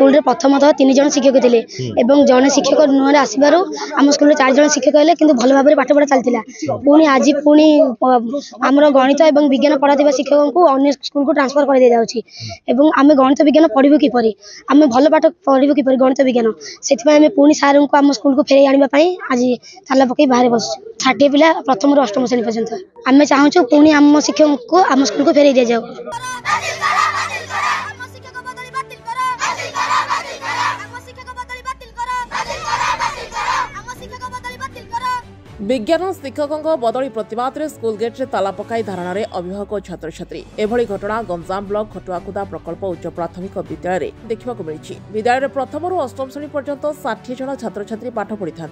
School प्रथमतः 3 जन शिक्षक थे जड़े शिक्षक नुआ आसबार आम स्कूल 4 जन शिक्षक है कि भल भाव पाठ पढ़ा चलता पुणी आज पुणी आमर गणित और विज्ञान पढ़ा शिक्षकों को अन्य स्कूल को ट्रांसफर कर दी जाऊँगी आम गणित विज्ञान पढ़ू किपर आम भल पाठ पढ़ू किपर गणित विज्ञान से पुणी सार को आम स्कूल को फेर आने आज ताला पकई बाहर बस 60 पिला प्रथम अष्टम श्रेणी पर्यंत आम चाहूँ पुणी आम शिक्षक को आम स्कूल को फेर दि जाऊ। विज्ञान शिक्षकों बदली प्रतिवाद में स्कूल गेट रे ताला पकाई धारणा अभिभावक और छात्र छात्री एभली घटना गंजाम ब्लॉक खटुआकुदा प्रकल्प उच्च प्राथमिक विद्यालय देखा मिली। विद्यालय प्रथम अष्टम श्रेणी पर्यंत 60 जन छात्र छात्री पाठ पढ़ी था।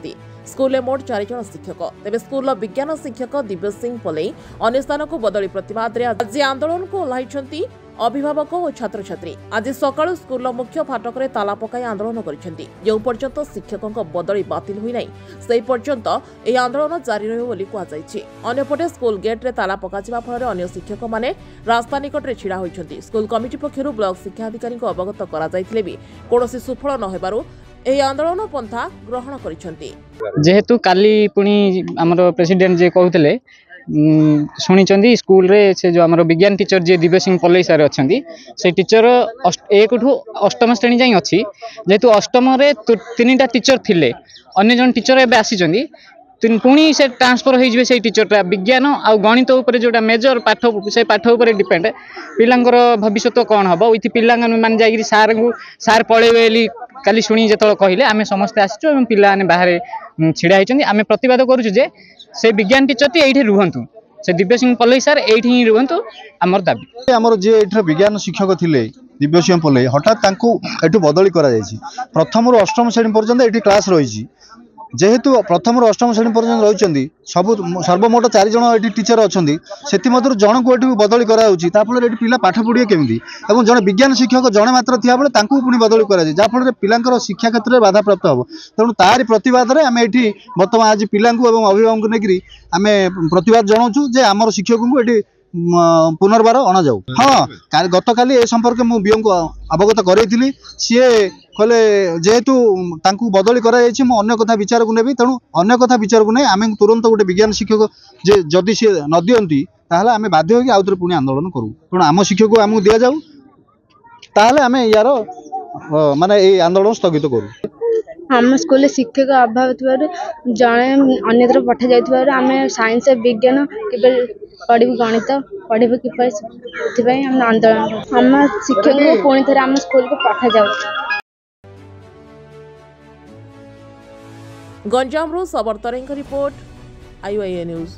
स्कूल मोट 4 जन शिक्षक तेज स्कूल विज्ञान शिक्षक दिव्य सिंह पलई अन्य स्थान को बदली प्रतिवाद में आज आंदोलन को ओह्लाई अभिभावक और छात्र छात्री। आज सकाळु स्कूल मुख्य फाटक रे ताला पकाई आंदोलन करिसेंती। जो पर्यंत शिक्षकों बदली बातिल होई नै सेही पर्यंत एही आंदोलन जारी रहबो बोली कुआ जायछि। अन्यपटे स्कूल गेट रे ताला पकाजिबा फଳରେ अन्य शिक्षक माने रास्ता निकट रे छिड़ा होइछंती। स्कूल कमिटी पक्षरु ब्लॉक शिक्षा अधिकारी को अवगत करा जायथिले भी कोनोसी सुफल न हेबारु एही आंदोलन पंथा ग्रहण करिसेंती। जेहेतु काली पुणी हमर प्रेसिडेंट जे कहउतले शुणी स्कूल रे से जो आम विज्ञान टीचर जी दिव्य सिंह पल्लई सार अच्छा से टीचर 1 ठू 8म श्रेणी जाए अच्छी जेहेतु 8म 3टा टीचर थिले अन्य जन टीचर एवं आसी पुणी से ट्रांसफर हो से टीचरटा विज्ञान आ गणित उपर जोटा मेजर पाठ से पाठ उपर डिपेंड पिलांकर भविष्य कौन हम इति पिला मान जा सार पलैबे काली शुणी जो कहले आम समस्ते आसचु पिला बाहर छिड़ा होती आम प्रतिवाद करुचु जे से विज्ञान टीचर टी ये रुहतु से दिव्य सिंह पल्लई सार ये रुहतु आमर दाबी आमर जे विज्ञान शिक्षक थिले दिव्य सिंह पल्लई हठात एठू बदली करा प्रथम अष्टम श्रेणी पर्यंत ये क्लास रही जेहेतु प्रथम अष्टम श्रेणी पर्यंत रही सब सर्वमोट 4 जन ये टीचर अच्छा से जन को ये बदली कराफल पिला पाठ पढ़े केमी और जड़े विज्ञान शिक्षक जड़े मात्र थी बेले पुणी बदली कराफल पिला शिक्षा क्षेत्र में बाधा प्राप्त हम तेणु तारी प्रतिवाद में आम ये बर्तमान आज पिला अभिभावक लेकिन आम प्रतिवाद जनाऊँ जे आमर शिक्षक को ये पुनर्बार अणा जाऊ। हाँ गत काली ए संपर्क मु बीओ को अवगत करेइथिली सीए कहले जेहेतु तांकु बदली करा जायछि मु अन्य कथा विचार को नेबी तेणु अन्य कथा विचार को नै आमे तुरंत गोटे विज्ञान शिक्षक जे जदि सी न दियंती ताहले आमे बाध्य होकि आउतरे पुणी आंदोलन करू तेणु आम शिक्षक को आमु दिया जाऊ ताहले आमे यार माने ए आंदोलन स्थगित करू। आम स्कूल शिक्षक अभाव जड़े अन्यत्र पठा जाए आम साइंस विज्ञान कि पढ़ू गणित पढ़ू कि आंदोलन आम शिक्षक को पुणी थे आम स्कूल को पठा जाऊ। गंजाम सबरतरें रिपोर्ट IOIA न्यूज।